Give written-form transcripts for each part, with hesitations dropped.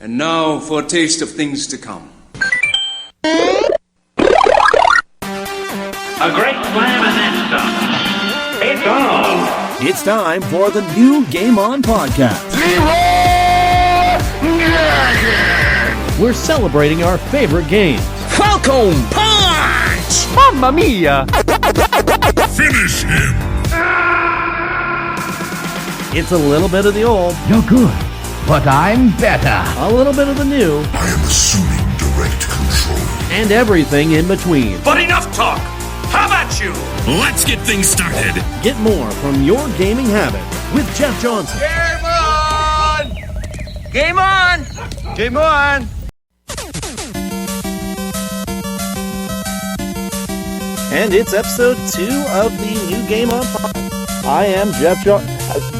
And now for a taste of things to come. A great slam and then some. It's on. It's time for the new GameOn Podcast. We're celebrating our favorite games. Falcon Punch! Mamma mia! Finish him! It's a little bit of the old, You're good, but I'm better. a little bit of the new, I am assuming direct control. and everything in between. But enough talk. How about you? Let's get things started. Get more from your gaming habit with Jeff Johnson. Game on! Game on! Game on! And it's episode 2 of the new GameOn Podcast. I am Jeff Johnson.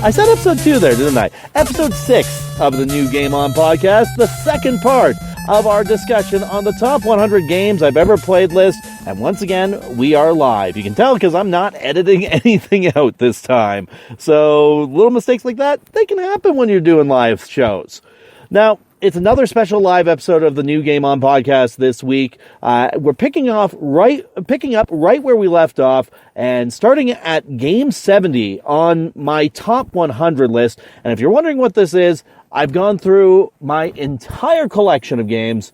I said episode 2 there, didn't I? Episode 6 of the new GameOn Podcast, the second part of our discussion on the top 100 games I've ever played list. And once again, we are live. You can tell because I'm not editing anything out this time. So little mistakes like that, they can happen when you're doing live shows. Now, it's another special live episode of the new GameOn Podcast this week. We're picking up right where we left off and starting at game 70 on my top 100 list. And if you're wondering what this is, I've gone through my entire collection of games,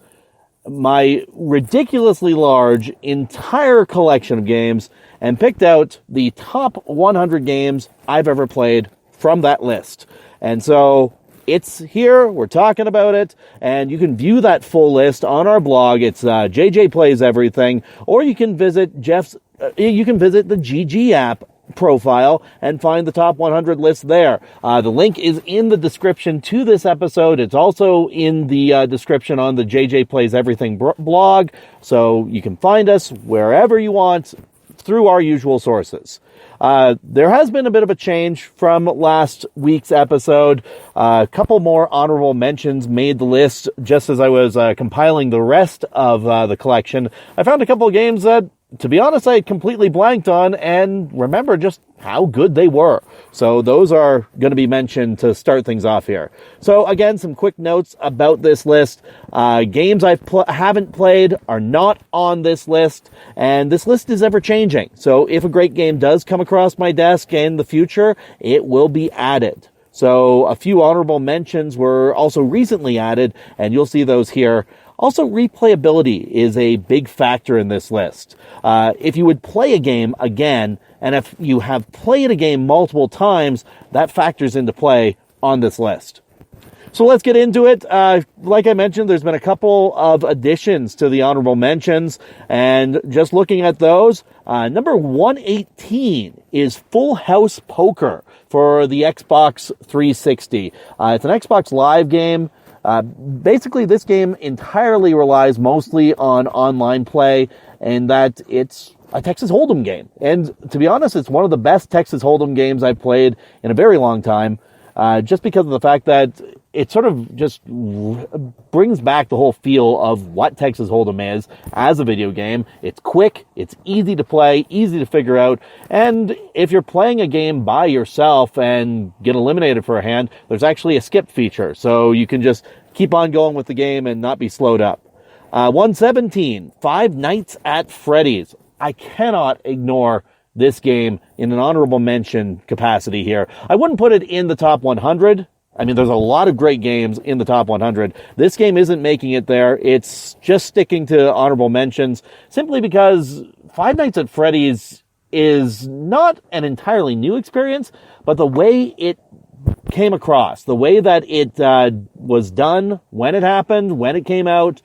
my ridiculously large entire collection of games, and picked out the top 100 games I've ever played from that list. And so it's here, we're talking about it, and you can view that full list on our blog. It's JJ Plays Everything, or you can visit the GG app profile and find the top 100 list there. The link is in the description to this episode. It's also in the description on the JJ Plays Everything blog, so you can find us wherever you want through our usual sources. There has been a bit of a change from last week's episode. A couple more honorable mentions made the list just as I was compiling the rest of the collection. I found a couple of games that, to be honest, I had completely blanked on and remember just how good they were. So those are going to be mentioned to start things off here. So again, some quick notes about this list. Games I haven't played are not on this list, and this list is ever changing. So if a great game does come across my desk in the future, it will be added. So a few honorable mentions were also recently added, and you'll see those here. Also, replayability is a big factor in this list. If you would play a game again, and if you have played a game multiple times, that factors into play on this list. So let's get into it. Like I mentioned, there's been a couple of additions to the honorable mentions, and just looking at those, number 118 is Full House Poker for the Xbox 360. It's an Xbox Live game. Basically, this game entirely relies mostly on online play, and that it's a Texas Hold'em game. And to be honest, it's one of the best Texas Hold'em games I've played in a very long time, just because of the fact that it sort of just brings back the whole feel of what Texas Hold'em is as a video game. It's quick, it's easy to play, easy to figure out, and if you're playing a game by yourself and get eliminated for a hand, there's actually a skip feature, so you can just keep on going with the game and not be slowed up. 117, Five Nights at Freddy's. I cannot ignore this game in an honorable mention capacity here. I wouldn't put it in the top 100. I mean, there's a lot of great games in the top 100. This game isn't making it there. It's just sticking to honorable mentions simply because Five Nights at Freddy's is not an entirely new experience, but the way it came across, the way that it was done, when it happened, when it came out,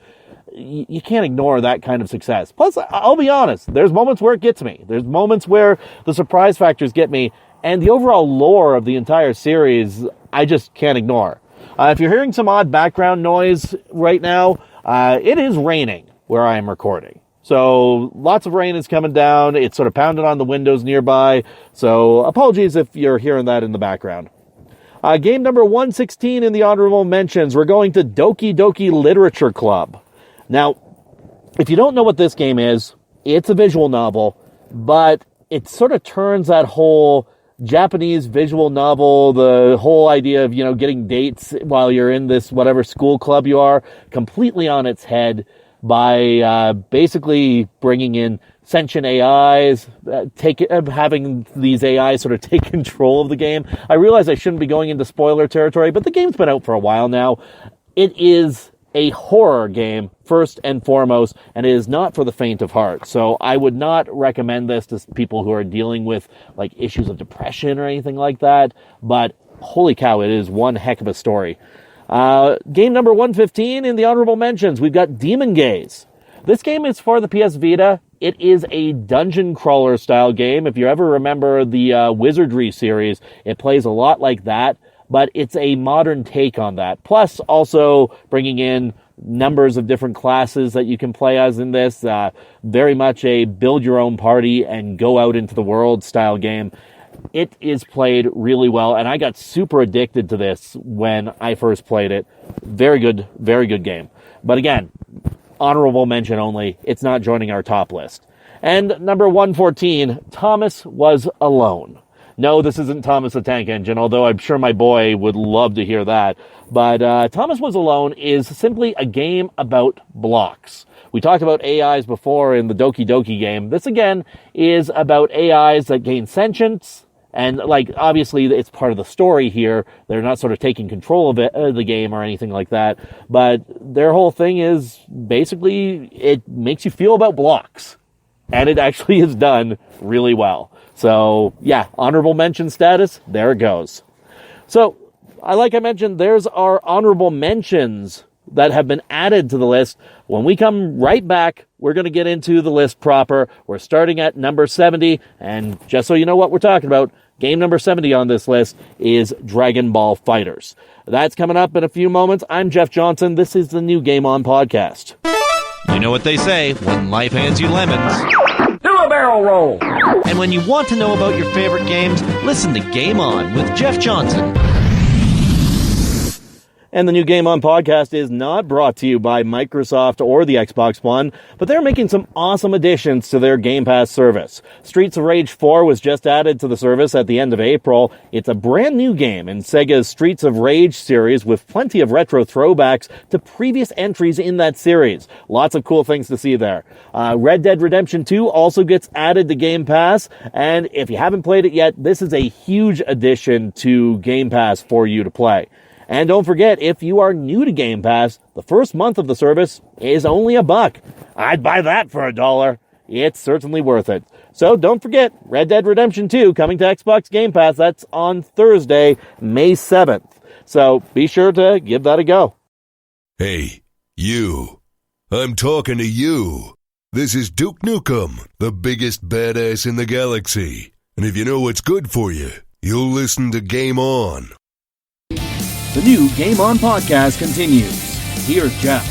you can't ignore that kind of success. Plus, I'll be honest, there's moments where it gets me. There's moments where the surprise factors get me, and the overall lore of the entire series, I just can't ignore. If you're hearing some odd background noise right now, it is raining where I am recording. So lots of rain is coming down. It's sort of pounding on the windows nearby. So apologies if you're hearing that in the background. Game number 116 in the honorable mentions, we're going to Doki Doki Literature Club. Now, if you don't know what this game is, it's a visual novel, but it sort of turns that whole Japanese visual novel, the whole idea of, getting dates while you're in this whatever school club you are, completely on its head by basically bringing in sentient AIs, having these AIs sort of take control of the game. I realize I shouldn't be going into spoiler territory, but the game's been out for a while now. It is a horror game, first and foremost, and it is not for the faint of heart. So I would not recommend this to people who are dealing with, issues of depression or anything like that, but holy cow, it is one heck of a story. Game number 115 in the honorable mentions, we've got Demon Gaze. This game is for the PS Vita. It is a dungeon crawler style game. If you ever remember the Wizardry series, it plays a lot like that, but it's a modern take on that. Plus, also bringing in numbers of different classes that you can play as in this. Very much a build your own party and go out into the world style game. It is played really well, and I got super addicted to this when I first played it. Very good game. But again, honorable mention only. It's not joining our top list. And number 114, Thomas Was Alone. No, this isn't Thomas the Tank Engine, although I'm sure my boy would love to hear that. But Thomas Was Alone is simply a game about blocks. We talked about AIs before in the Doki Doki game. This, again, is about AIs that gain sentience. And, obviously, it's part of the story here. They're not sort of taking control of the game or anything like that. But their whole thing is, basically, it makes you feel about blocks. And it actually is done really well. So, yeah, honorable mention status, there it goes. So, like I mentioned, there's our honorable mentions that have been added to the list. When we come right back, we're going to get into the list proper. We're starting at number 70, and just so you know what we're talking about, game number 70 on this list is Dragon Ball FighterZ. That's coming up in a few moments. I'm Jeff Johnson. This is the new GameOn Podcast. You know what they say, when life hands you lemons, Do a barrel roll. and when you want to know about your favorite games, listen to Game On with Jeff Johnson. And the new Game On Podcast is not brought to you by Microsoft or the Xbox One, but they're making some awesome additions to their Game Pass service. Streets of Rage 4 was just added to the service at the end of April. It's a brand new game in Sega's Streets of Rage series with plenty of retro throwbacks to previous entries in that series. Lots of cool things to see there. Red Dead Redemption 2 also gets added to Game Pass, and if you haven't played it yet, this is a huge addition to Game Pass for you to play. And don't forget, if you are new to Game Pass, the first month of the service is only $1. I'd buy that for $1. It's certainly worth it. So don't forget, Red Dead Redemption 2 coming to Xbox Game Pass. That's on Thursday, May 7th. So be sure to give that a go. Hey, you. I'm talking to you. This is Duke Nukem, the biggest badass in the galaxy. And if you know what's good for you, you'll listen to Game On. The new Game On Podcast continues. Here's Jeff.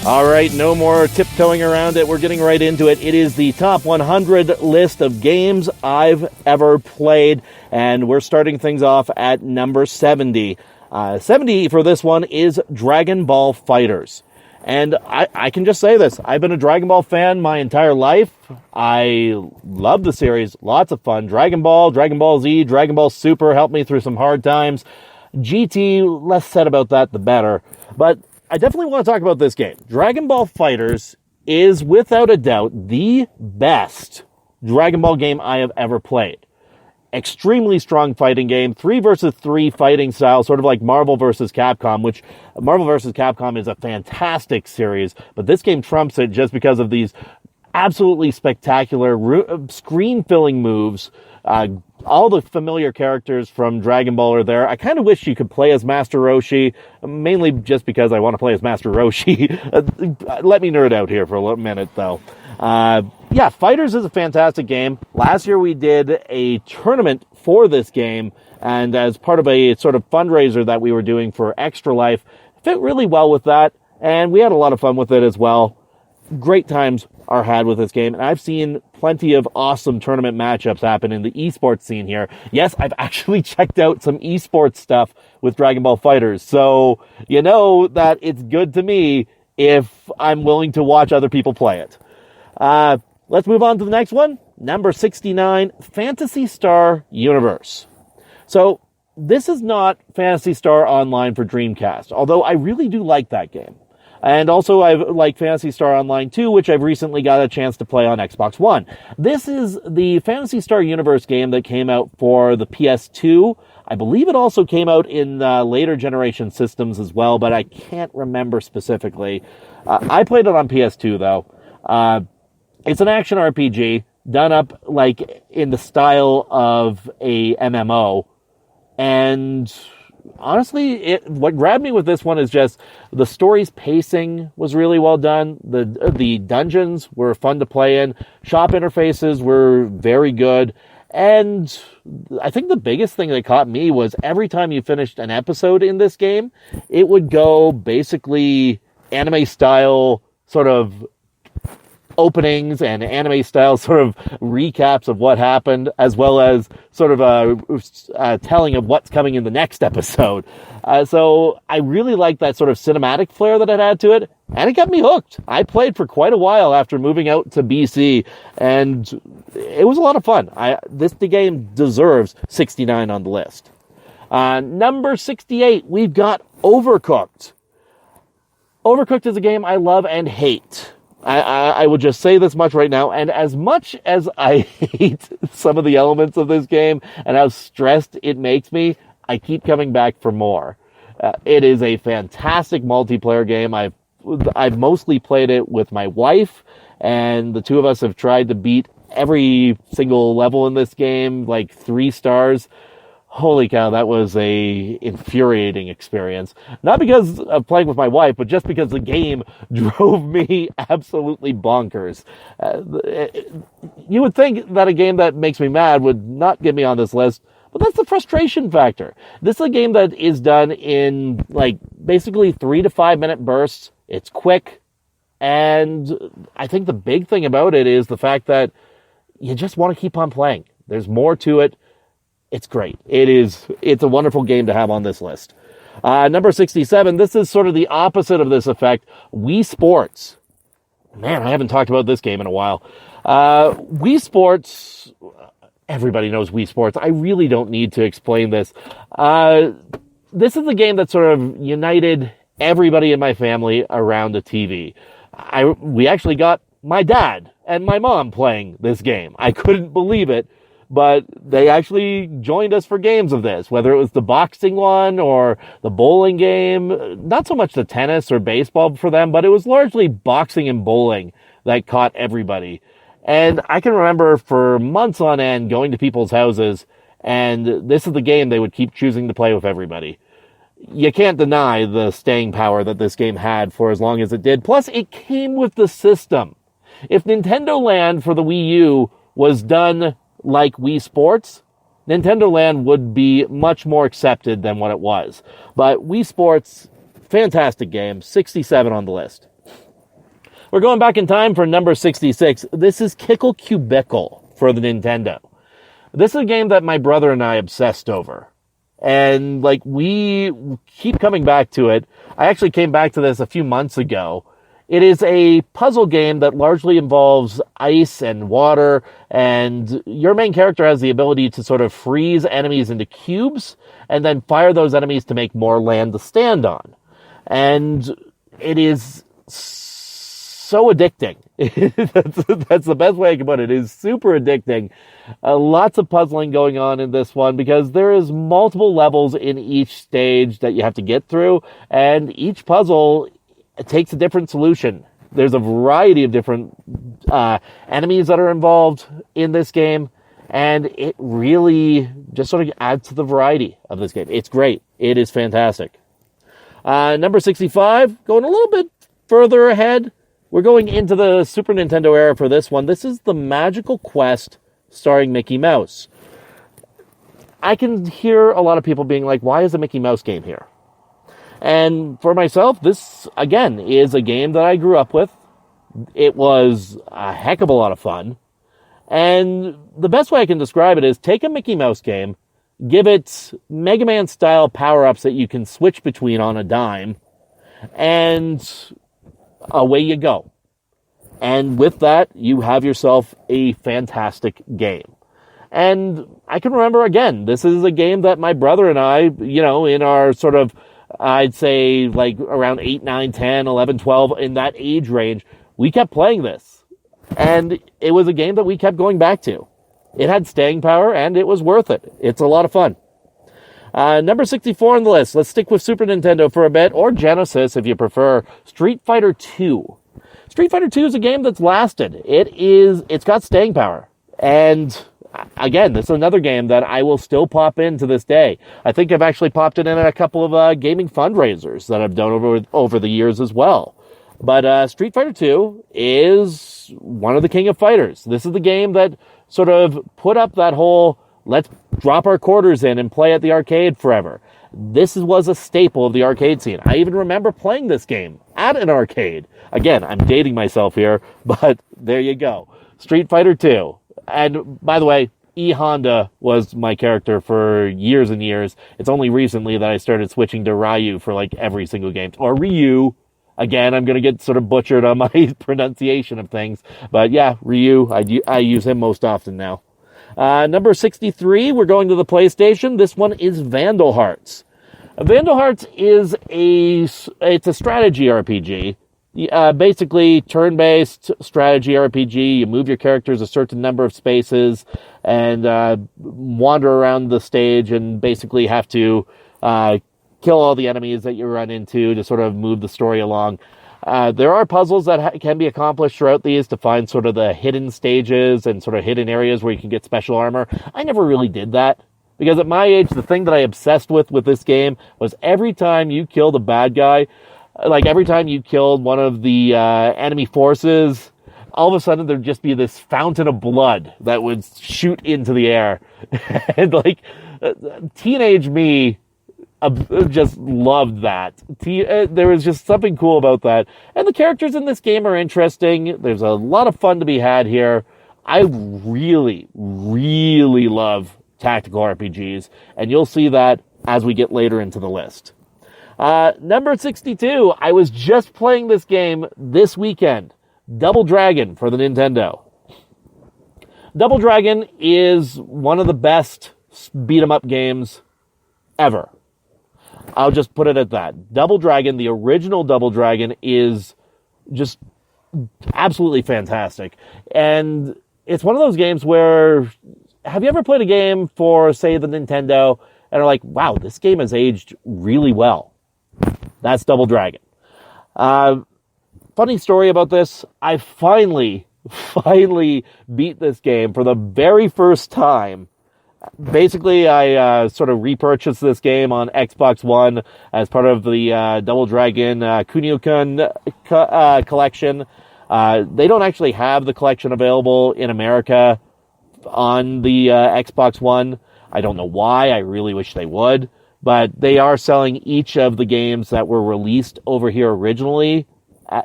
All right, no more tiptoeing around it. We're getting right into it. It is the top 100 list of games I've ever played, and we're starting things off at number 70. 70 for this one is Dragon Ball FighterZ. And I can just say this. I've been a Dragon Ball fan my entire life. I love the series. Lots of fun. Dragon Ball, Dragon Ball Z, Dragon Ball Super helped me through some hard times. GT, less said about that, the better. But I definitely want to talk about this game. Dragon Ball FighterZ is, without a doubt, the best Dragon Ball game I have ever played. Extremely strong fighting game, 3 versus 3 fighting style, sort of like Marvel vs. Capcom, which Marvel vs. Capcom is a fantastic series, but this game trumps it just because of these absolutely spectacular screen-filling moves. All the familiar characters from Dragon Ball are there. I kind of wish you could play as Master Roshi, mainly just because I want to play as Master Roshi. Let me nerd out here for a minute, though. Yeah, FighterZ is a fantastic game. Last year we did a tournament for this game, and as part of a sort of fundraiser that we were doing for Extra Life, fit really well with that, and we had a lot of fun with it as well. Great times are had with this game, and I've seen plenty of awesome tournament matchups happen in the esports scene here. Yes, I've actually checked out some esports stuff with Dragon Ball FighterZ, so you know that it's good to me if I'm willing to watch other people play it. Let's move on to the next one. number 69, Phantasy Star Universe. So, this is not Phantasy Star Online for Dreamcast, although I really do like that game. And also, I like Phantasy Star Online 2, which I've recently got a chance to play on Xbox One. This is the Phantasy Star Universe game that came out for the PS2. I believe it also came out in later generation systems as well, but I can't remember specifically. I played it on PS2, though. It's an action RPG done up like in the style of a MMO. And honestly, what grabbed me with this one is just the story's pacing was really well done. The dungeons were fun to play in. Shop interfaces were very good. And I think the biggest thing that caught me was every time you finished an episode in this game, it would go basically anime style sort of openings and anime style sort of recaps of what happened, as well as sort of a telling of what's coming in the next episode. So I really liked that sort of cinematic flair that it had to it, and it got me hooked. I played for quite a while after moving out to BC, and it was a lot of fun. The game deserves 69 on the list. Number 68, we've got Overcooked. Overcooked is a game I love and hate. I will just say this much right now, and as much as I hate some of the elements of this game and how stressed it makes me, I keep coming back for more. It is a fantastic multiplayer game. I've mostly played it with my wife, and the two of us have tried to beat every single level in this game, like 3 stars. Holy cow, that was a infuriating experience. Not because of playing with my wife, but just because the game drove me absolutely bonkers. You would think that a game that makes me mad would not get me on this list, but that's the frustration factor. This is a game that is done in, like, basically 3 to 5 minute bursts. It's quick, and I think the big thing about it is the fact that you just want to keep on playing. There's more to it. It's great. It's a wonderful game to have on this list. Number 67, this is sort of the opposite of this effect. Wii Sports. Man, I haven't talked about this game in a while. Wii Sports, everybody knows Wii Sports. I really don't need to explain this. This is a game that sort of united everybody in my family around a TV. We actually got my dad and my mom playing this game. I couldn't believe it. But they actually joined us for games of this, whether it was the boxing one or the bowling game. Not so much the tennis or baseball for them, but it was largely boxing and bowling that caught everybody. And I can remember for months on end going to people's houses, and this is the game they would keep choosing to play with everybody. You can't deny the staying power that this game had for as long as it did. Plus, it came with the system. If Nintendo Land for the Wii U was done like Wii Sports, Nintendo Land would be much more accepted than what it was. But Wii Sports, fantastic game, 67 on the list. We're going back in time for number 66. This is Kickle Cubicle for the Nintendo. This is a game that my brother and I obsessed over. And, like, we keep coming back to it. I actually came back to this a few months ago. It is a puzzle game that largely involves ice and water, and your main character has the ability to sort of freeze enemies into cubes and then fire those enemies to make more land to stand on. And it is so addicting. That's the best way I can put it. It is super addicting. Lots of puzzling going on in this one because there is multiple levels in each stage that you have to get through, and each puzzle takes a different solution. There's a variety of different enemies that are involved in this game, and it really just sort of adds to the variety of this game. It's great. It is fantastic. Number 65, going a little bit further ahead. We're going into the Super Nintendo era for this one. This is The Magical Quest starring Mickey Mouse. I can hear a lot of people being like, why is a Mickey Mouse game here? And for myself, this, again, is a game that I grew up with. It was a heck of a lot of fun. And the best way I can describe it is take a Mickey Mouse game, give it Mega Man-style power-ups that you can switch between on a dime, and away you go. And with that, you have yourself a fantastic game. And I can remember, again, this is a game that my brother and I, in our sort of, I'd say, like around 8, 9, 10, 11, 12, in that age range, we kept playing this. And it was a game that we kept going back to. It had staying power, and it was worth it. It's a lot of fun. Number 64 on the list. Let's stick with Super Nintendo for a bit, or Genesis if you prefer. Street Fighter 2. Street Fighter 2 is a game that's lasted. It's got staying power. And again, this is another game that I will still pop in to this day. I think I've actually popped it in a couple of gaming fundraisers that I've done over the years as well. But Street Fighter 2 is one of the king of fighters. This is the game that sort of put up that whole, let's drop our quarters in and play at the arcade forever. This was a staple of the arcade scene. I even remember playing this game at an arcade. Again, I'm dating myself here, but there you go. Street Fighter 2. And by the way, E. Honda was my character for years and years. It's only recently that I started switching to Ryu for like every single game. Or Ryu. Again, I'm going to get sort of butchered on my pronunciation of things. But yeah, Ryu, I use him most often now. Number 63, we're going to the PlayStation. This one is Vandal Hearts. Vandal Hearts is it's a strategy RPG. Basically, turn-based strategy RPG. You move your characters a certain number of spaces and wander around the stage and basically have to kill all the enemies that you run into to sort of move the story along. There are puzzles that can be accomplished throughout these to find sort of the hidden stages and sort of hidden areas where you can get special armor. I never really did that. Because at my age, the thing that I obsessed with this game was every time you killed a bad guy, like every time you killed one of the enemy forces, all of a sudden there'd just be this fountain of blood that would shoot into the air. And like, teenage me just loved that. There was just something cool about that. And the characters in this game are interesting. There's a lot of fun to be had here. I really, really love tactical RPGs, and you'll see that as we get later into the list. Number 62, I was just playing this game this weekend. Double Dragon for the Nintendo. Double Dragon is one of the best beat-em-up games ever. I'll just put it at that. Double Dragon, the original Double Dragon, is just absolutely fantastic. And it's one of those games where, have you ever played a game for, say, the Nintendo, and are like, wow, this game has aged really well? That's Double Dragon. Funny story about this, I finally beat this game for the very first time. Basically, I sort of repurchased this game on Xbox One as part of the Double Dragon Kunio-kun collection. They don't actually have the collection available in America on the Xbox One. I don't know why. I really wish they would. But they are selling each of the games that were released over here originally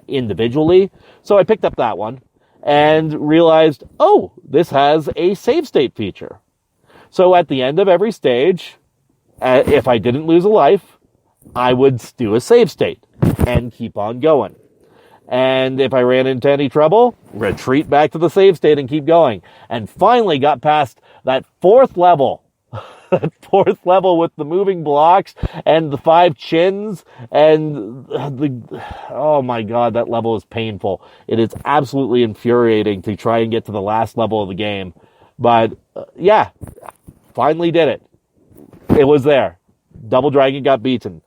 individually. So I picked up that one and realized, oh, this has a save state feature. So at the end of every stage, if I didn't lose a life, I would do a save state and keep on going. And if I ran into any trouble, retreat back to the save state and keep going. And finally got past that fourth level. That fourth level with the moving blocks and the 5 chins and oh my god, that level is painful. It is absolutely infuriating to try and get to the last level of the game. But yeah, finally did it. It was there. Double Dragon got beaten.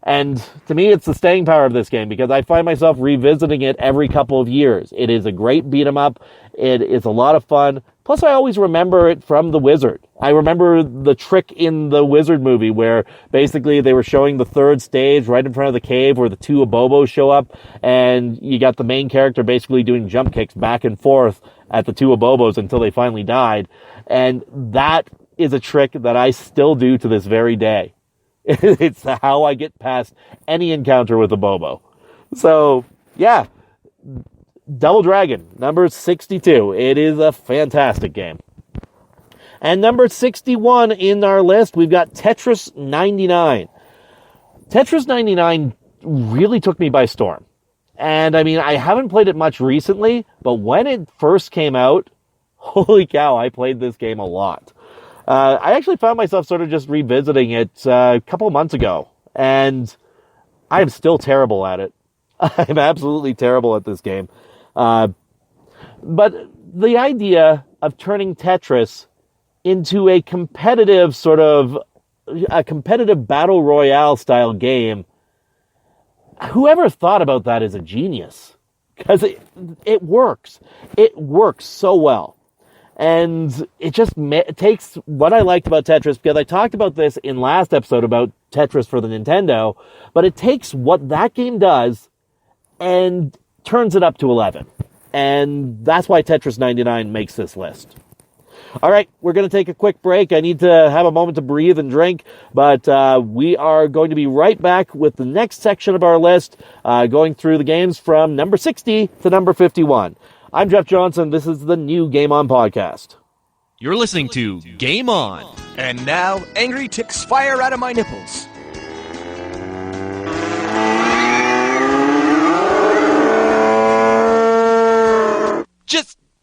And to me, it's the staying power of this game because I find myself revisiting it every couple of years. It is a great beat 'em up. It is a lot of fun. Plus, I always remember it from The Wizard. I remember the trick in the Wizard movie where basically they were showing the third stage right in front of the cave where the 2 Abobos show up, and you got the main character basically doing jump kicks back and forth at the 2 Abobos until they finally died. And that is a trick that I still do to this very day. It's how I get past any encounter with a Bobo. So, yeah. Double Dragon, number 62. It is a fantastic game. And number 61 in our list, we've got Tetris 99. Tetris 99 really took me by storm. And I mean, I haven't played it much recently, but when it first came out, holy cow, I played this game a lot. I actually found myself sort of just revisiting it a couple of months ago, and I am still terrible at it. I'm absolutely terrible at this game. But the idea of turning Tetris into a competitive battle royale style game, whoever thought about that is a genius. Because it works. It works so well. And it just takes what I liked about Tetris, because I talked about this in last episode about Tetris for the Nintendo, but it takes what that game does and turns it up to 11. And that's why Tetris 99 makes this list. All right, we're going to take a quick break. I need to have a moment to breathe and drink, but we are going to be right back with the next section of our list, going through the games from number 60 to number 51. I'm Jeff Johnson. This is the new GameOn Podcast. You're listening to Game On. And now, angry ticks fire out of my nipples.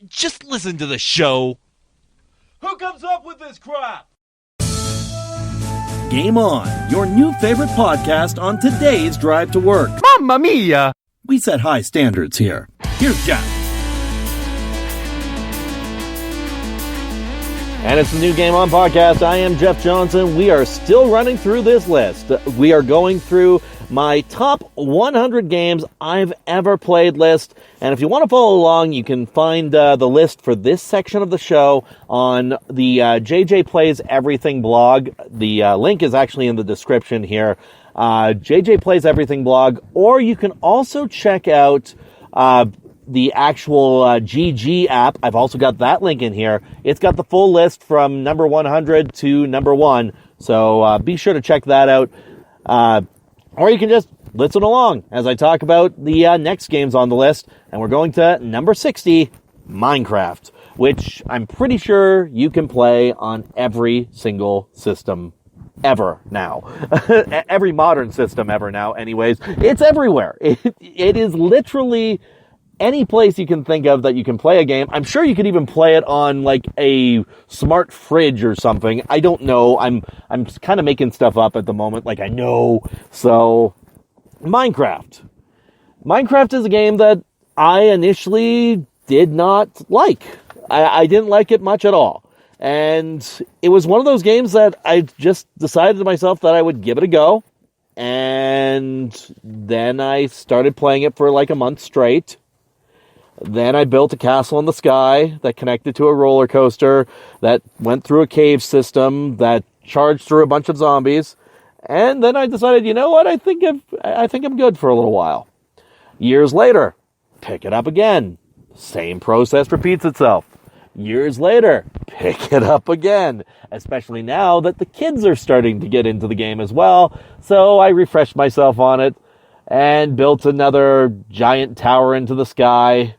Just listen to the show. Who comes up with this crap? Game On, your new favorite podcast on today's drive to work. Mamma mia! We set high standards here. Here's Jeff. And it's the new Game On Podcast. I am Jeff Johnson. We are still running through this list. We are going through my top 100 games I've ever played list. And if you want to follow along, you can find the list for this section of the show on the JJ Plays Everything blog. The link is actually in the description here. JJ Plays Everything blog. Or you can also check out the actual GG app. I've also got that link in here. It's got the full list from number 100 to number 1. So be sure to check that out. Or you can just listen along as I talk about the next games on the list. And we're going to number 60, Minecraft, which I'm pretty sure you can play on every single system ever now. Every modern system ever now, anyways. It's everywhere. It is literally any place you can think of that you can play a game. I'm sure you could even play it on like a smart fridge or something. I don't know. I'm kind of making stuff up at the moment, like I know. So, Minecraft. Minecraft is a game that I initially did not like. I didn't like it much at all. And it was one of those games that I just decided to myself that I would give it a go. And then I started playing it for like a month straight. Then I built a castle in the sky that connected to a roller coaster that went through a cave system that charged through a bunch of zombies. And then I decided, you know what? I think I'm good for a little while. Years later, pick it up again. Same process repeats itself. Years later, pick it up again. Especially now that the kids are starting to get into the game as well. So I refreshed myself on it and built another giant tower into the sky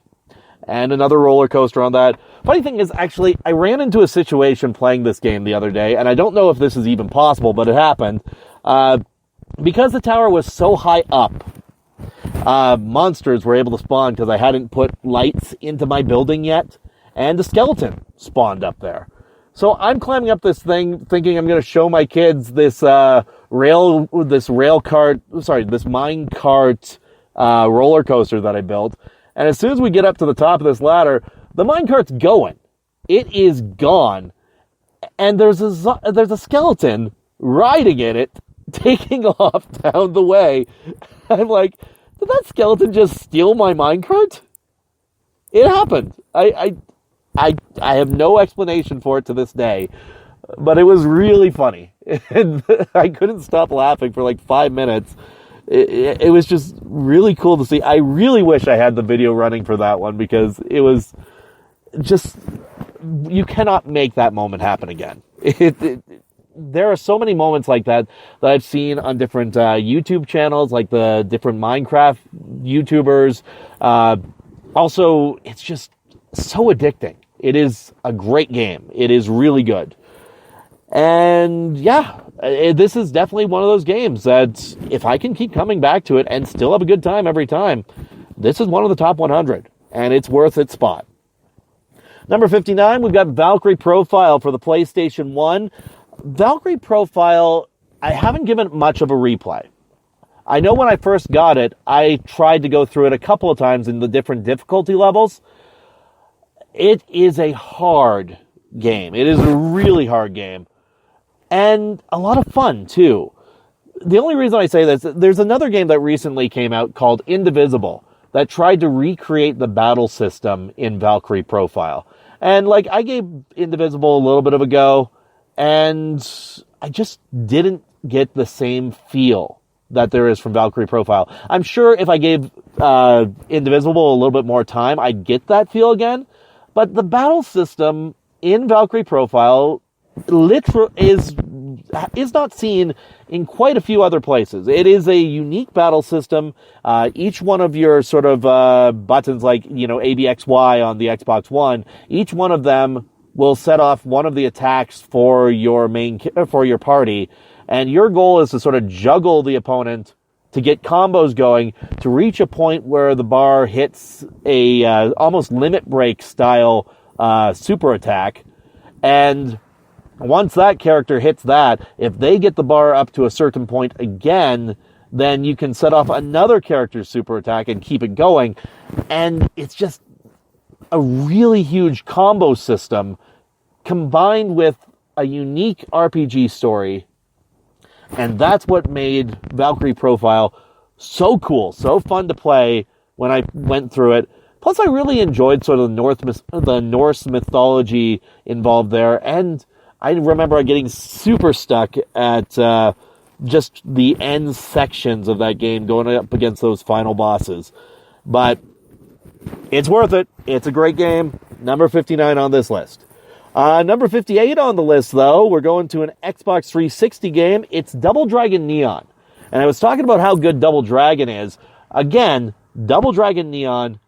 and another roller coaster on that. Funny thing is, actually, I ran into a situation playing this game the other day, and I don't know if this is even possible, but it happened. Because the tower was so high up, monsters were able to spawn because I hadn't put lights into my building yet, and a skeleton spawned up there. So I'm climbing up this thing, thinking I'm going to show my kids this mine cart roller coaster that I built. And as soon as we get up to the top of this ladder, the minecart's going. It is gone. And there's a skeleton riding in it, taking off down the way. I'm like, did that skeleton just steal my minecart? It happened. I have no explanation for it to this day, but it was really funny. And I couldn't stop laughing for like 5 minutes. It was just really cool to see. I really wish I had the video running for that one because it was just, you cannot make that moment happen again. There are so many moments like that I've seen on different YouTube channels, like the different Minecraft YouTubers. Also, it's just so addicting. It is a great game. It is really good. And yeah, this is definitely one of those games that if I can keep coming back to it and still have a good time every time, this is one of the top 100, and it's worth its spot. Number 59, we've got Valkyrie Profile for the PlayStation 1. Valkyrie Profile, I haven't given it much of a replay. I know when I first got it, I tried to go through it a couple of times in the different difficulty levels. It is a hard game. It is a really hard game. And a lot of fun, too. The only reason I say this, there's another game that recently came out called Indivisible that tried to recreate the battle system in Valkyrie Profile. And, I gave Indivisible a little bit of a go, and I just didn't get the same feel that there is from Valkyrie Profile. I'm sure if I gave Indivisible a little bit more time, I'd get that feel again. But the battle system in Valkyrie Profile is not seen in quite a few other places. It is a unique battle system. Each one of your sort of buttons, like, A, B, X, Y on the Xbox One, each one of them will set off one of the attacks for your party. And your goal is to sort of juggle the opponent to get combos going, to reach a point where the bar hits a almost limit break style super attack. And once that character hits that, if they get the bar up to a certain point again, then you can set off another character's super attack and keep it going. And it's just a really huge combo system combined with a unique RPG story. And that's what made Valkyrie Profile so cool, so fun to play when I went through it. Plus, I really enjoyed sort of the Norse mythology involved there. And I remember getting super stuck at just the end sections of that game, going up against those final bosses. But it's worth it. It's a great game. Number 59 on this list. Number 58 on the list, though, we're going to an Xbox 360 game. It's Double Dragon Neon. And I was talking about how good Double Dragon is. Again, Double Dragon Neon,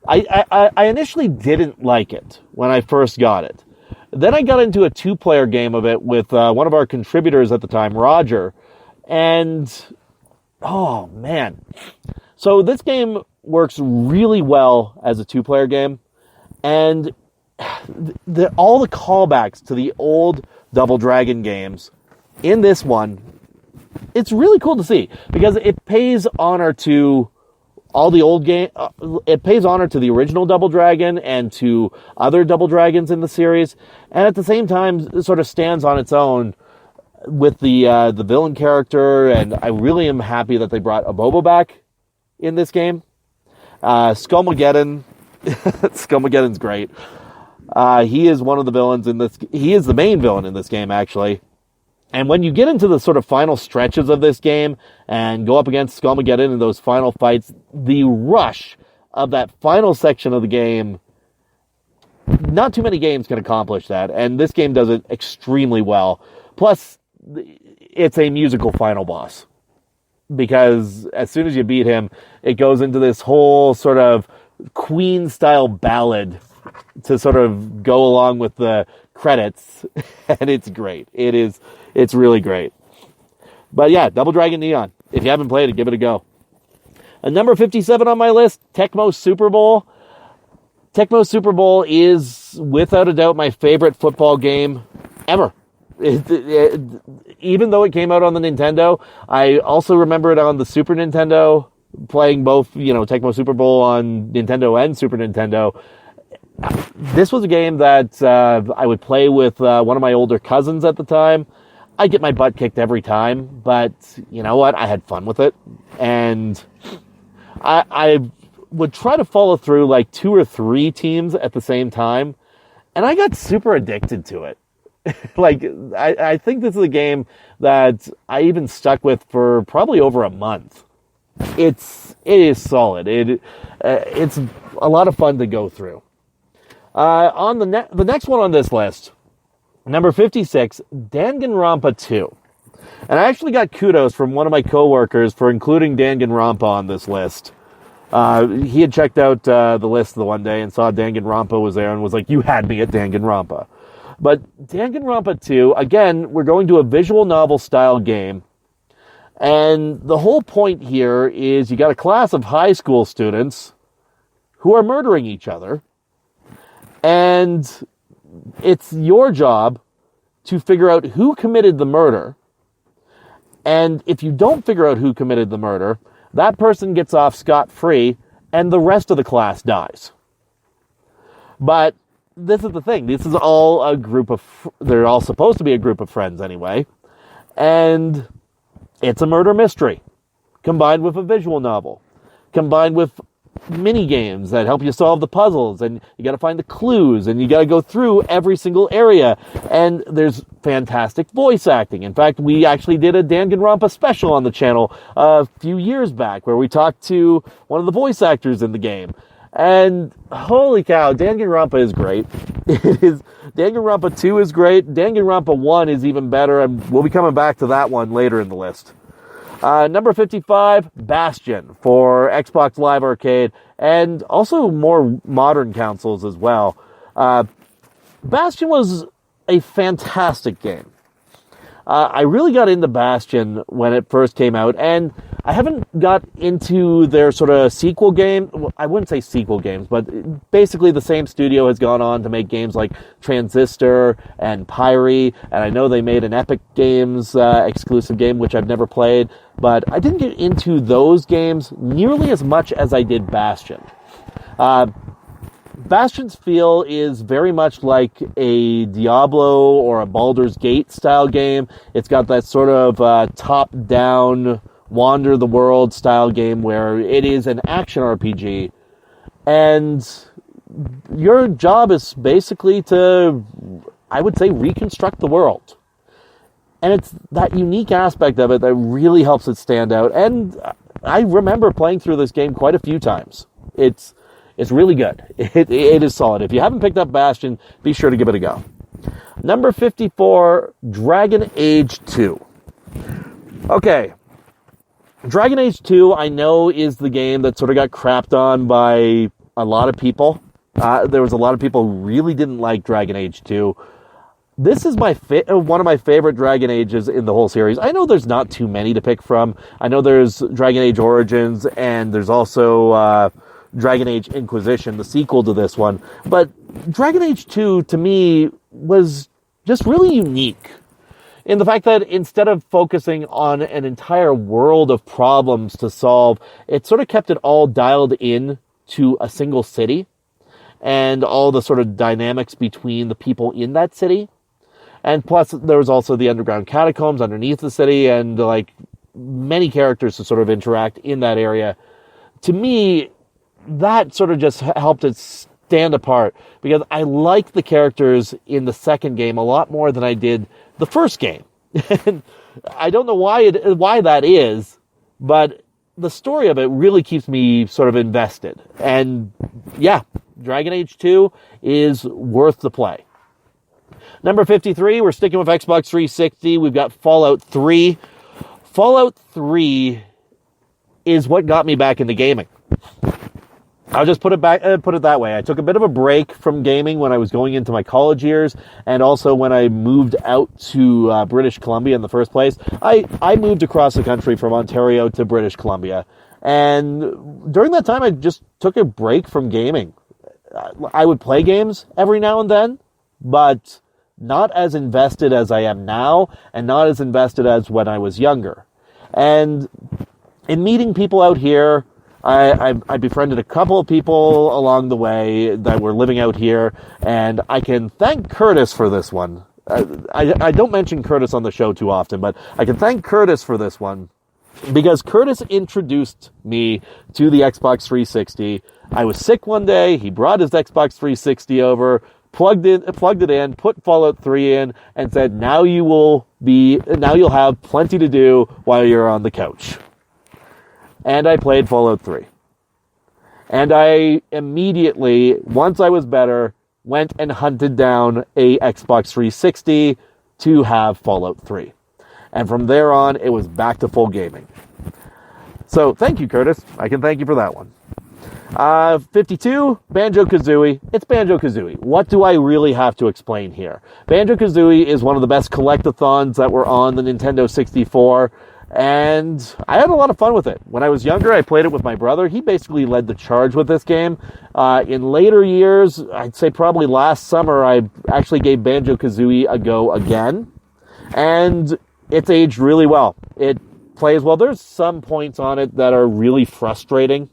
I initially didn't like it when I first got it. Then I got into a two-player game of it with one of our contributors at the time, Roger. And, oh, man. So this game works really well as a two-player game. And all the callbacks to the old Double Dragon games in this one, it's really cool to see because it pays honor to all the old game. It pays honor to the original Double Dragon and to other Double Dragons in the series, and at the same time, it sort of stands on its own with the villain character. And I really am happy that they brought Abobo back in this game. Skullmageddon, Skullmageddon's great. He is one of the villains in this. He is the main villain in this game, actually. And when you get into the sort of final stretches of this game and go up against Skullmageddon in those final fights, the rush of that final section of the game, not too many games can accomplish that. And this game does it extremely well. Plus, it's a musical final boss. Because as soon as you beat him, it goes into this whole sort of Queen-style ballad to sort of go along with the credits, and it's great. It's really great. But yeah, Double Dragon Neon. If you haven't played it, give it a go. And number 57 on my list, Tecmo Super Bowl. Tecmo Super Bowl is, without a doubt, my favorite football game ever. Even though it came out on the Nintendo, I also remember it on the Super Nintendo, playing both, Tecmo Super Bowl on Nintendo and Super Nintendo. This was a game that I would play with one of my older cousins at the time. I'd get my butt kicked every time, but you know what? I had fun with it. And I would try to follow through like 2 or 3 teams at the same time, and I got super addicted to it. I think this is a game that I even stuck with for probably over a month. It is solid. It's a lot of fun to go through. On the next one on this list, number 56, Danganronpa 2. And I actually got kudos from one of my coworkers for including Danganronpa on this list. He had checked out the list the one day and saw Danganronpa was there and was like, "You had me at Danganronpa." But Danganronpa 2, again, we're going to a visual novel style game. And the whole point here is you got a class of high school students who are murdering each other, and it's your job to figure out who committed the murder. And if you don't figure out who committed the murder, that person gets off scot-free, and the rest of the class dies. But this is the thing. This is all a group of... They're all supposed to be a group of friends anyway. And it's a murder mystery, combined with a visual novel, combined with mini games that help you solve the puzzles, and you got to find the clues, and you got to go through every single area. And there's fantastic voice acting. In fact, we actually did a Danganronpa special on the channel a few years back where we talked to one of the voice actors in the game. And holy cow, Danganronpa is great. It is. Danganronpa 2 is great. Danganronpa 1 is even better, and we'll be coming back to that one later in the list. Number 55, Bastion for Xbox Live Arcade, and also more modern consoles as well. Bastion was a fantastic game. I really got into Bastion when it first came out, and I haven't got into their sort of sequel game. Well, I wouldn't say sequel games, but basically the same studio has gone on to make games like Transistor and Pyre, and I know they made an Epic Games exclusive game, which I've never played, but I didn't get into those games nearly as much as I did Bastion. Bastion's feel is very much like a Diablo or a Baldur's Gate style game. It's got that sort of top-down, wander the world style game where it is an action RPG. And your job is basically to, I would say, reconstruct the world. And it's that unique aspect of it that really helps it stand out. And I remember playing through this game quite a few times. It's really good. It is solid. If you haven't picked up Bastion, be sure to give it a go. Number 54, Dragon Age 2. Okay. Dragon Age 2, I know, is the game that sort of got crapped on by a lot of people. There was a lot of people who really didn't like Dragon Age 2. This is one of my favorite Dragon Ages in the whole series. I know there's not too many to pick from. I know there's Dragon Age Origins, and there's also Dragon Age Inquisition, the sequel to this one. But Dragon Age 2, to me, was just really unique in the fact that instead of focusing on an entire world of problems to solve, it sort of kept it all dialed in to a single city and all the sort of dynamics between the people in that city. And plus, there was also the underground catacombs underneath the city and, like, many characters to sort of interact in that area. To me, that sort of just helped it stand apart, because I like the characters in the second game a lot more than I did the first game. And I don't know why that is, but the story of it really keeps me sort of invested. And yeah, Dragon Age 2 is worth the play. Number 53, we're sticking with Xbox 360. We've got Fallout 3. Fallout 3 is what got me back into gaming. I'll just put it that way. I took a bit of a break from gaming when I was going into my college years, and also when I moved out to British Columbia in the first place. I moved across the country from Ontario to British Columbia, and during that time I just took a break from gaming. I would play games every now and then, but not as invested as I am now, and not as invested as when I was younger. And in meeting people out here, I befriended a couple of people along the way that were living out here, and I can thank Curtis for this one. I don't mention Curtis on the show too often, but I can thank Curtis for this one, because Curtis introduced me to the Xbox 360. I was sick one day, he brought his Xbox 360 over, plugged it in, put Fallout 3 in, and said, now you'll have plenty to do while you're on the couch. And I played Fallout 3. And I immediately, once I was better, went and hunted down a Xbox 360 to have Fallout 3. And from there on, it was back to full gaming. So, thank you, Curtis. I can thank you for that one. 52, Banjo-Kazooie. It's Banjo-Kazooie. What do I really have to explain here? Banjo-Kazooie is one of the best collectathons that were on the Nintendo 64. And I had a lot of fun with it. When I was younger, I played it with my brother. He basically led the charge with this game. In later years, I'd say probably last summer, I actually gave Banjo-Kazooie a go again. And it's aged really well. It plays well. There's some points on it that are really frustrating,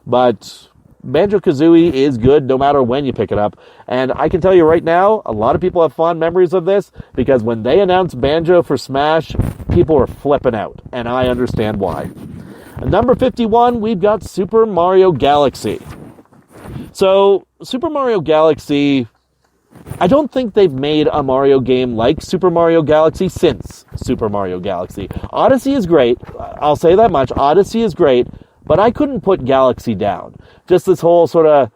but Banjo-Kazooie is good no matter when you pick it up. And I can tell you right now, a lot of people have fond memories of this, because when they announced Banjo for Smash, people were flipping out, and I understand why. At number 51, we've got Super Mario Galaxy. So, Super Mario Galaxy, I don't think they've made a Mario game like Super Mario Galaxy since Super Mario Galaxy. Odyssey is great, I'll say that much, Odyssey is great, but I couldn't put Galaxy down. Just this whole sort of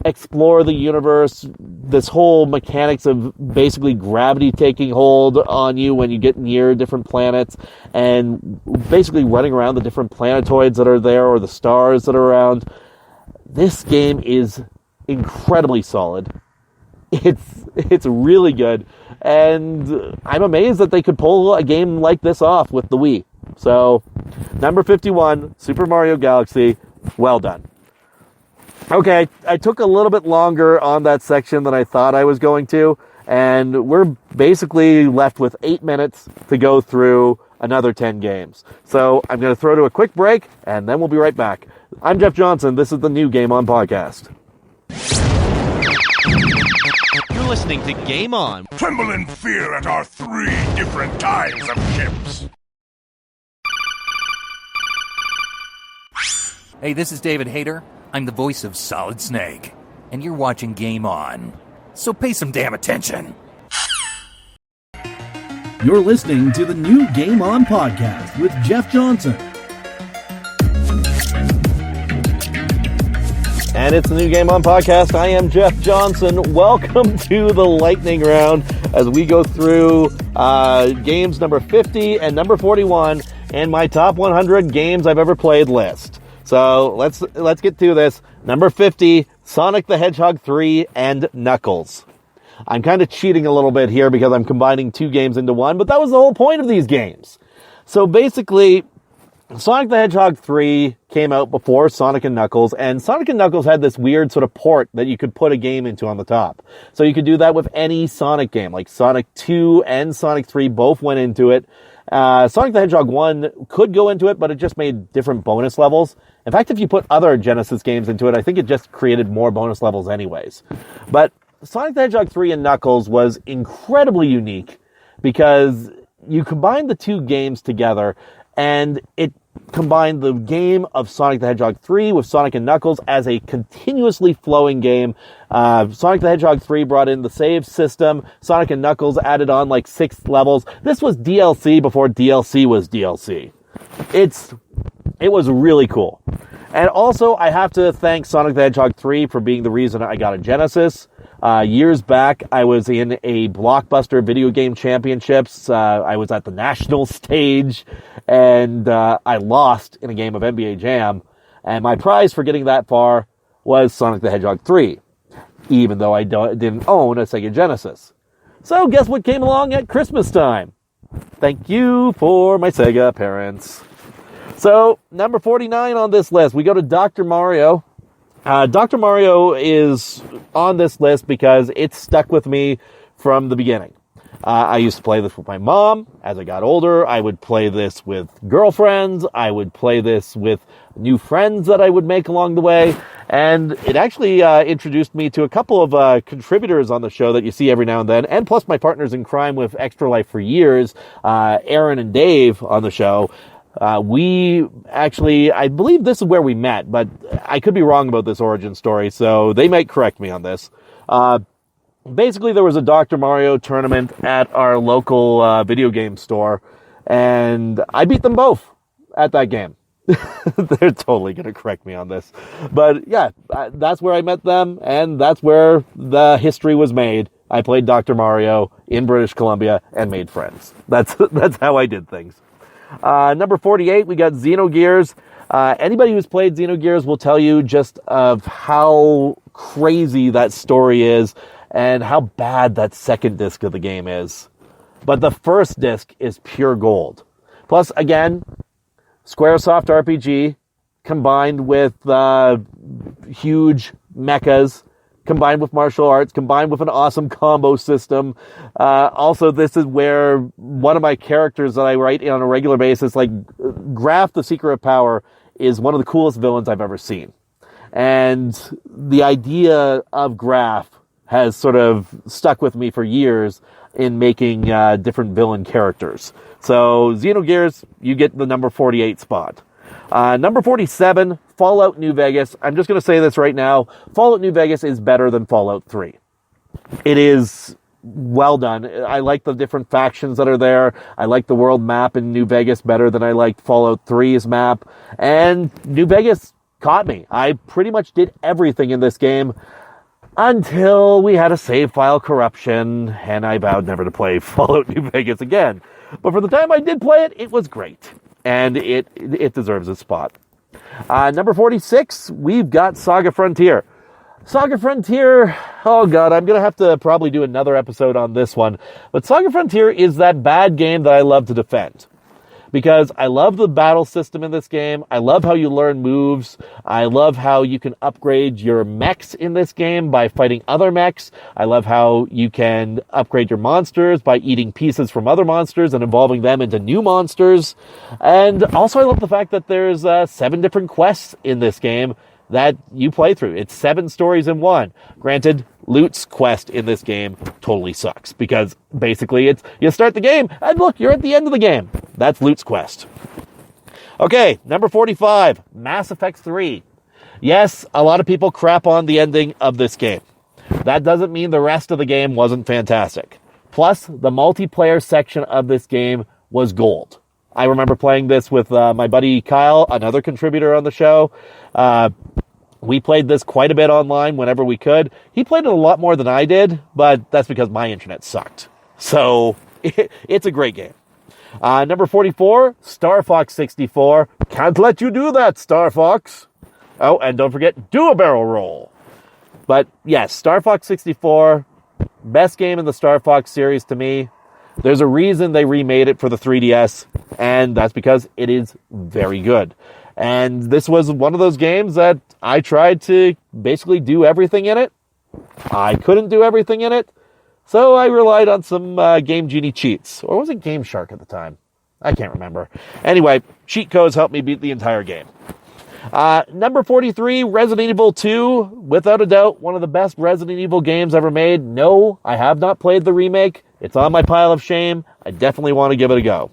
explore the universe, this whole mechanics of basically gravity taking hold on you when you get near different planets, and basically running around the different planetoids that are there, or the stars that are around. This game is incredibly solid. It's really good, and I'm amazed that they could pull a game like this off with the Wii. So, number 51, Super Mario Galaxy, well done. Okay, I took a little bit longer on that section than I thought I was going to, and we're basically left with 8 minutes to go through another 10 games. So, I'm going to throw to a quick break, and then we'll be right back. I'm Jeff Johnson, this is the new GameOn Podcast. You're listening to Game On. Tremble in fear at our 3 different kinds of ships. Hey, this is David Hayter. I'm the voice of Solid Snake, and you're watching Game On. So pay some damn attention. You're listening to the new Game On Podcast with Jeff Johnson. And it's the new Game On Podcast. I am Jeff Johnson. Welcome to the lightning round as we go through games number 50 and number 41 and my top 100 games I've ever played list. So let's get to this. Number 50, Sonic the Hedgehog 3 and Knuckles. I'm kind of cheating a little bit here because I'm combining 2 games into one, but that was the whole point of these games. So basically, Sonic the Hedgehog 3 came out before Sonic and Knuckles, and Sonic and Knuckles had this weird sort of port that you could put a game into on the top. So you could do that with any Sonic game, like Sonic 2 and Sonic 3 both went into it. Sonic the Hedgehog 1 could go into it, but it just made different bonus levels. In fact, if you put other Genesis games into it, I think it just created more bonus levels anyways. But Sonic the Hedgehog 3 and Knuckles was incredibly unique because you combined the 2 games together, and it combined the game of Sonic the Hedgehog 3 with Sonic and Knuckles as a continuously flowing game. Sonic the Hedgehog 3 brought in the save system. Sonic and Knuckles added on like 6 levels. This was DLC before DLC was DLC. It was really cool. And also, I have to thank Sonic the Hedgehog 3 for being the reason I got a Genesis. Years back, I was in a Blockbuster Video Game Championships. I was at the national stage, and I lost in a game of NBA Jam. And my prize for getting that far was Sonic the Hedgehog 3, even though I didn't own a Sega Genesis. So guess what came along at Christmas time? Thank you for my Sega parents. So, number 49 on this list, we go to Dr. Mario. Dr. Mario is on this list because it stuck with me from the beginning. I used to play this with my mom. As I got older, I would play this with girlfriends. I would play this with new friends that I would make along the way. And it actually introduced me to a couple of contributors on the show that you see every now and then, and plus my partners in crime with Extra Life for years, Aaron and Dave on the show. We actually, I believe this is where we met, but I could be wrong about this origin story, so they might correct me on this. Basically, there was a Dr. Mario tournament at our local video game store, and I beat them both at that game. They're totally going to correct me on this. But yeah, that's where I met them, and that's where the history was made. I played Dr. Mario in British Columbia and made friends. That's how I did things. Number 48, we got Xenogears. Anybody who's played Xenogears will tell you just of how crazy that story is and how bad that second disc of the game is. But the first disc is pure gold. Plus, again, Squaresoft RPG combined with huge mechas, combined with martial arts, combined with an awesome combo system. Also, this is where one of my characters that I write on a regular basis, like Graf, the Seeker of Power, is one of the coolest villains I've ever seen. And the idea of Graf has sort of stuck with me for years in making different villain characters. So, Xenogears, you get the number 48 spot. Number 47, Fallout New Vegas. I'm just going to say this right now. Fallout New Vegas is better than Fallout 3. It is well done. I like the different factions that are there. I like the world map in New Vegas better than I liked Fallout 3's map. And New Vegas caught me. I pretty much did everything in this game until we had a save file corruption, and I vowed never to play Fallout New Vegas again. But for the time I did play it, it was great. And it deserves a spot. Number 46, we've got Saga Frontier. Saga Frontier, oh god, I'm going to have to probably do another episode on this one. But Saga Frontier is that bad game that I love to defend. Because I love the battle system in this game. I love how you learn moves. I love how you can upgrade your mechs in this game by fighting other mechs. I love how you can upgrade your monsters by eating pieces from other monsters and evolving them into new monsters. And also I love the fact that there's 7 different quests in this game that you play through. It's 7 stories in one. Granted, Loot's quest in this game totally sucks because basically it's you start the game and look, you're at the end of the game. That's Loot's quest. Okay, number 45, Mass Effect 3. Yes, a lot of people crap on the ending of this game. That doesn't mean the rest of the game wasn't fantastic. Plus, the multiplayer section of this game was gold. I remember playing this with my buddy Kyle, another contributor on the show. We played this quite a bit online whenever we could. He played it a lot more than I did, but that's because my internet sucked. So, it's a great game. Number 44, Star Fox 64. Can't let you do that, Star Fox. Oh, and don't forget, do a barrel roll. But yes, Star Fox 64, best game in the Star Fox series to me. There's a reason they remade it for the 3DS, and that's because it is very good. And this was one of those games that I tried to basically do everything in it. I couldn't do everything in it, so I relied on some Game Genie cheats. Or was it Game Shark at the time? I can't remember. Anyway, cheat codes helped me beat the entire game. Number 43, Resident Evil 2. Without a doubt, one of the best Resident Evil games ever made. No, I have not played the remake. It's on my pile of shame. I definitely want to give it a go.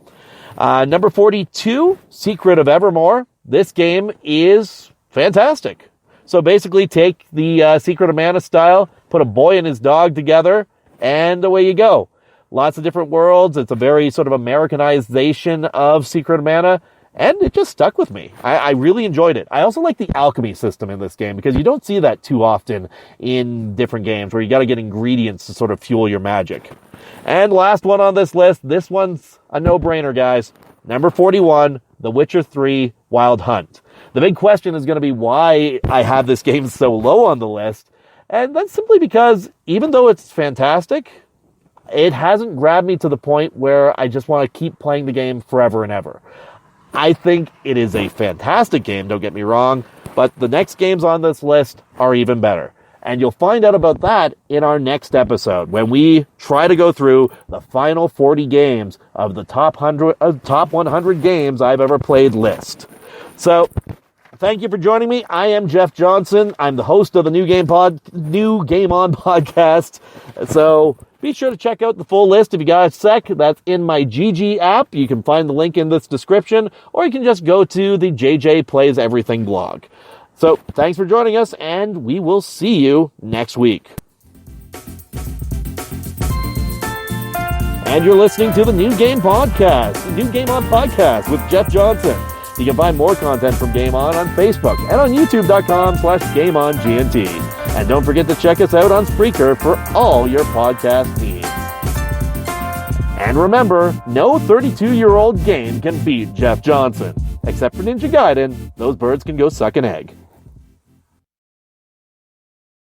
Number 42, Secret of Evermore. This game is fantastic. So basically take the Secret of Mana style, put a boy and his dog together, and away you go. Lots of different worlds. It's a very sort of Americanization of Secret of Mana, and it just stuck with me. I really enjoyed it. I also like the alchemy system in this game, because you don't see that too often in different games, where you gotta get ingredients to sort of fuel your magic. And last one on this list, this one's a no-brainer, guys. Number 41, The Witcher 3 Wild Hunt. The big question is going to be why I have this game so low on the list. And that's simply because even though it's fantastic, it hasn't grabbed me to the point where I just want to keep playing the game forever and ever. I think it is a fantastic game, don't get me wrong, but the next games on this list are even better. And you'll find out about that in our next episode, when we try to go through the final 40 games of the top 100 games I've ever played list. So, thank you for joining me. I am Jeff Johnson. I'm the host of the New Game On Podcast. So, be sure to check out the full list if you got a sec. That's in my GG app. You can find the link in this description, or you can just go to the JJ Plays Everything blog. So, thanks for joining us, and we will see you next week. And you're listening to the New Game Podcast, the New GameOn Podcast with Jeff Johnson. You can find more content from GameOn on Facebook and on YouTube.com/GameOnGNT. And don't forget to check us out on Spreaker for all your podcast needs. And remember, no 32-year-old game can beat Jeff Johnson. Except for Ninja Gaiden, those birds can go suck an egg.